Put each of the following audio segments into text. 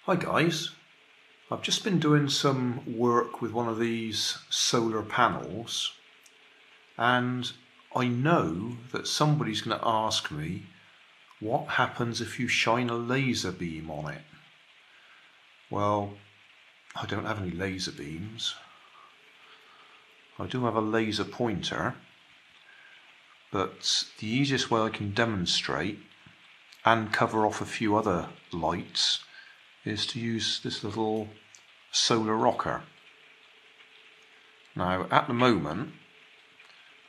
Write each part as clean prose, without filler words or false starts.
Hi guys, I've just been doing some work with one of these solar panels and I know that somebody's going to ask me what happens if you shine a laser beam on it. Well, I don't have any laser beams. I do have a laser pointer, but the easiest way I can demonstrate and cover off a few other lights is to use this little solar rocker. Now at the moment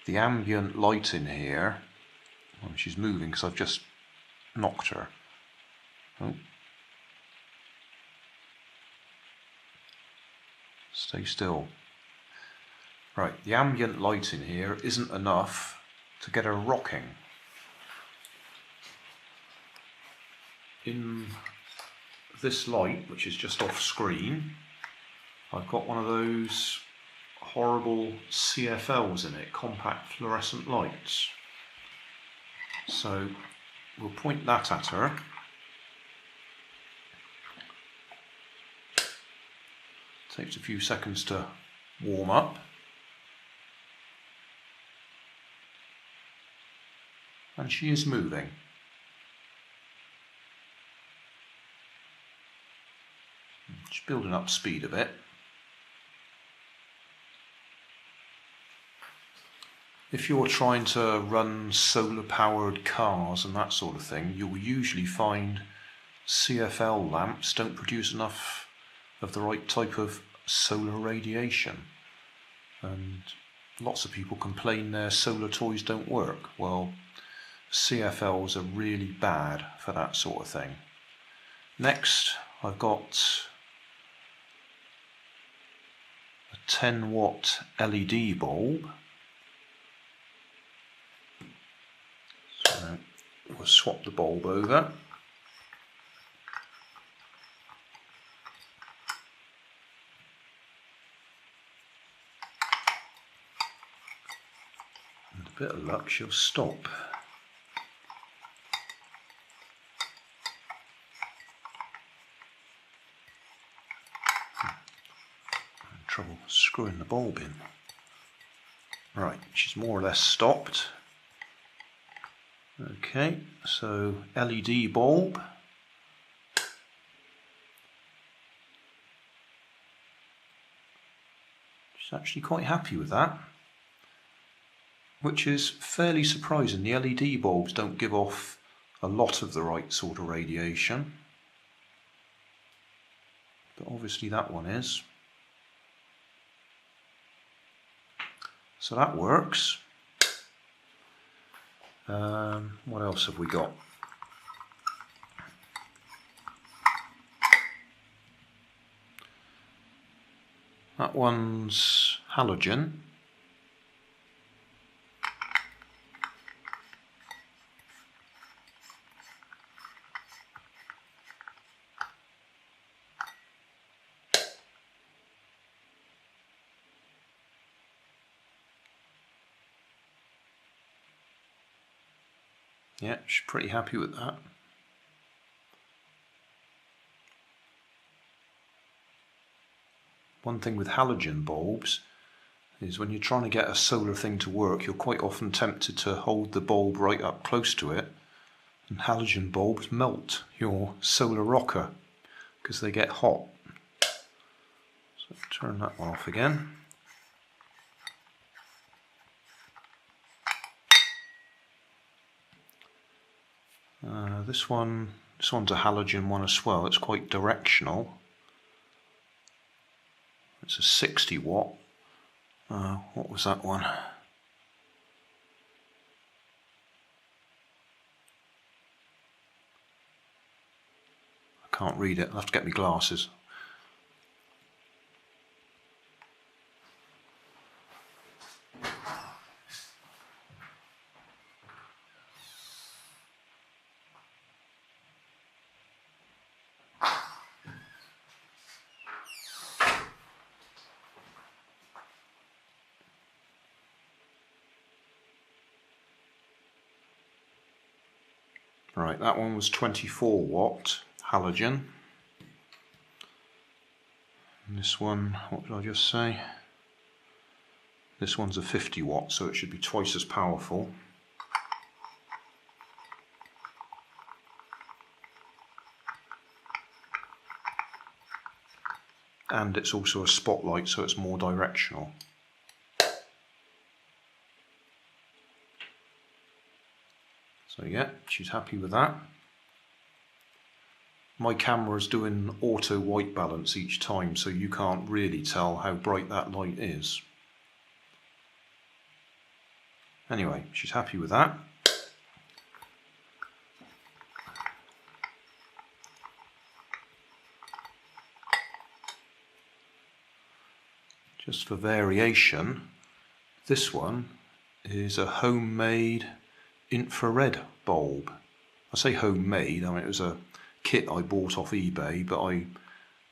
the ambient light in here, well, she's moving because I've just knocked her. Oh. Stay still. Right, the ambient light in here isn't enough to get her rocking. In this light, which is just off screen, I've got one of those horrible CFLs in it, compact fluorescent lights. So we'll point that at her. Takes a few seconds to warm up. And she is moving. Just building up speed a bit. If you're trying to run solar powered cars and that sort of thing, you'll usually find CFL lamps don't produce enough of the right type of solar radiation. And lots of people complain their solar toys don't work. Well, CFLs are really bad for that sort of thing. Next, I've got a 10 watt LED bulb. So we'll swap the bulb over. With a bit of luck, she'll stop. Trouble screwing the bulb in. Right, she's more or less stopped. Okay, so LED bulb. She's actually quite happy with that, which is fairly surprising. The LED bulbs don't give off a lot of the right sort of radiation, but obviously that one is. So that works. What else have we got? That one's halogen. Yeah, she's pretty happy with that. One thing with halogen bulbs is when you're trying to get a solar thing to work, you're quite often tempted to hold the bulb right up close to it, and halogen bulbs melt your solar rocker because they get hot. So turn that one off again. This one's a halogen one as well. It's quite directional. It's a 60 watt. What was that one? I can't read it. I'll have to get my glasses. Right, that one was 24 watt halogen. And this one, what did I just say? This one's a 50 watt, so it should be twice as powerful. And it's also a spotlight, so it's more directional. So yeah, she's happy with that. My camera's doing auto white balance each time, so you can't really tell how bright that light is. Anyway, she's happy with that. Just for variation, this one is a homemade infrared bulb. I say homemade, I mean it was a kit I bought off eBay, but I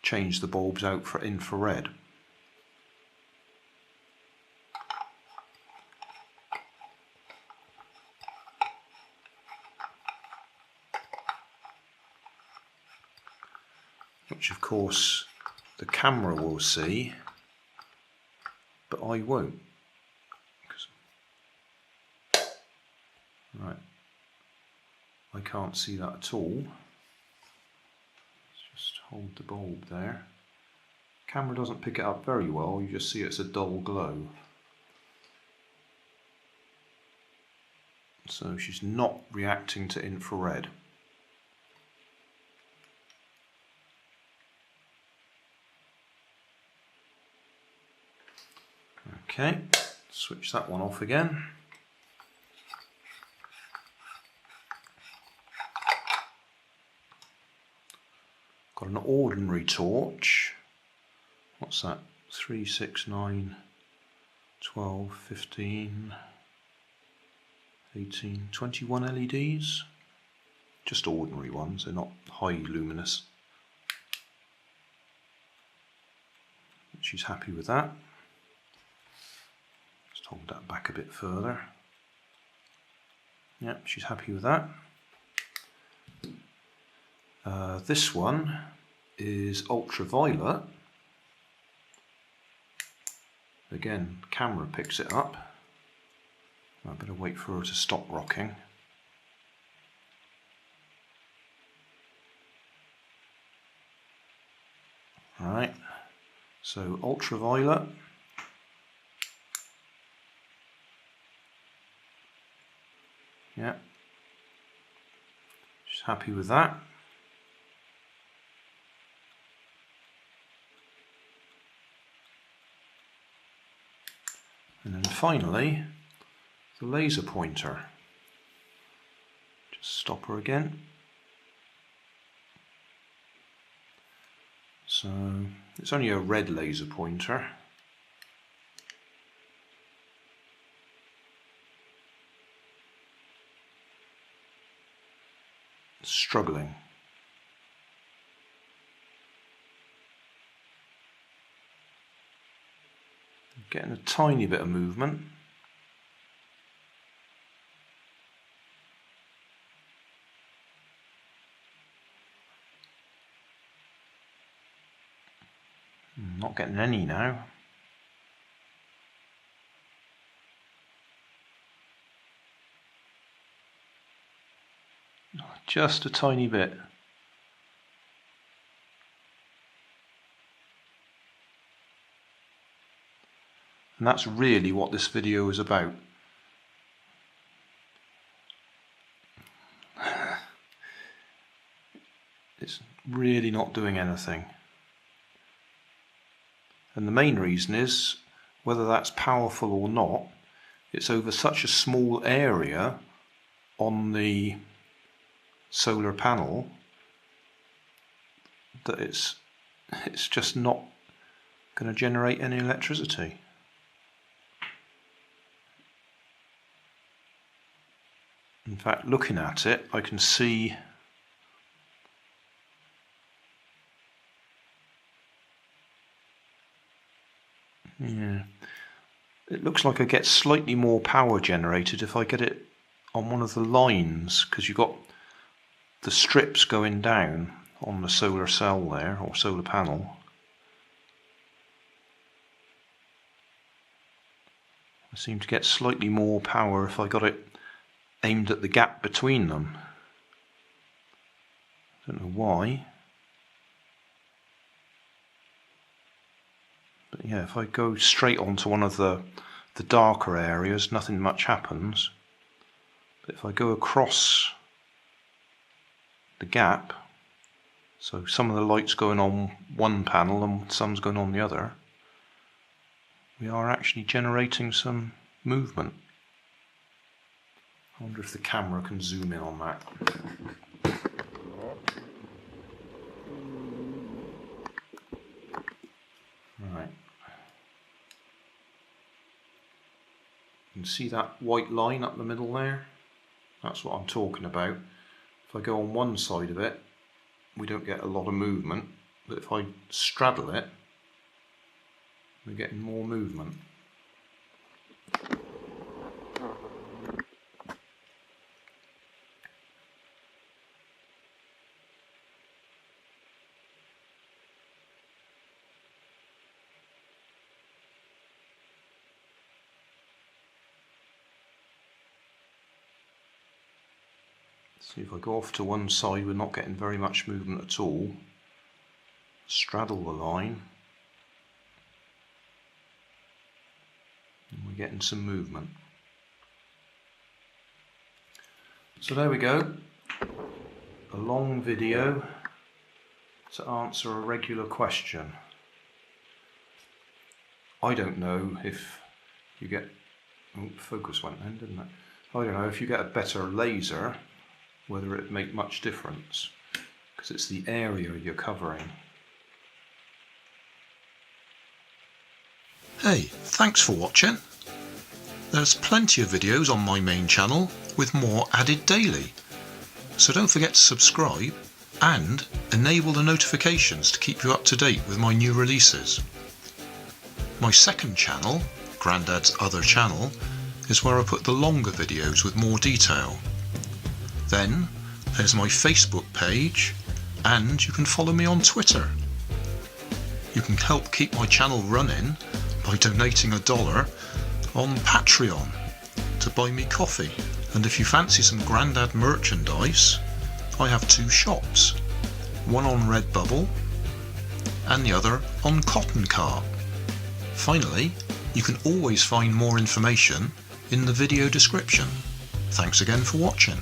changed the bulbs out for infrared. Which of course the camera will see, but I won't. Right, I can't see that at all. Let's just hold the bulb there. Camera doesn't pick it up very well, you just see it's a dull glow. So she's not reacting to infrared. Okay, switch that one off again. Got an ordinary torch. What's that? 3, 6, 9, 12, 15, 18, 21 LEDs. Just ordinary ones, they're not high luminous. She's happy with that. Just hold that back a bit further. Yep, she's happy with that. This one is ultraviolet. Again, camera picks it up. I better wait for her to stop rocking. Alright, so ultraviolet. Yeah, she's happy with that. And then finally, the laser pointer. Just stop her again. So it's only a red laser pointer. It's struggling. Getting a tiny bit of movement. Not getting any now. Just a tiny bit. And that's really what this video is about. It's really not doing anything. And the main reason is, whether that's powerful or not, it's over such a small area on the solar panel that it's just not going to generate any electricity. In fact, looking at it, I can see it looks like I get slightly more power generated if I get it on one of the lines, because you've got the strips going down on the solar cell there, or solar panel. seem to get slightly more power if I got it aimed at the gap between them. Don't know why. But yeah, if I go straight onto one of the darker areas, nothing much happens. But if I go across the gap, so some of the light's going on one panel and some's going on the other, we are actually generating some movement. I wonder if the camera can zoom in on that. Right. You can see that white line up the middle there? That's what I'm talking about. If I go on one side of it, we don't get a lot of movement, but if I straddle it, we're getting more movement. See, if I go off to one side, we're not getting very much movement at all. Straddle the line, and we're getting some movement. So there we go, a long video to answer a regular question. I don't know if you get, oh, focus went then, didn't it? I don't know if you get a better laser, whether it'd make much difference, because it's the area you're covering. Hey, thanks for watching. There's plenty of videos on my main channel with more added daily, so don't forget to subscribe and enable the notifications to keep you up to date with my new releases. My second channel, Grandad's Other Channel, is where I put the longer videos with more detail. Then there's my Facebook page, and you can follow me on Twitter. You can help keep my channel running by donating $1 on Patreon to buy me coffee. And if you fancy some Grandad merchandise, I have 2 shops, one on Redbubble and the other on Cotton Cart. Finally, you can always find more information in the video description. Thanks again for watching.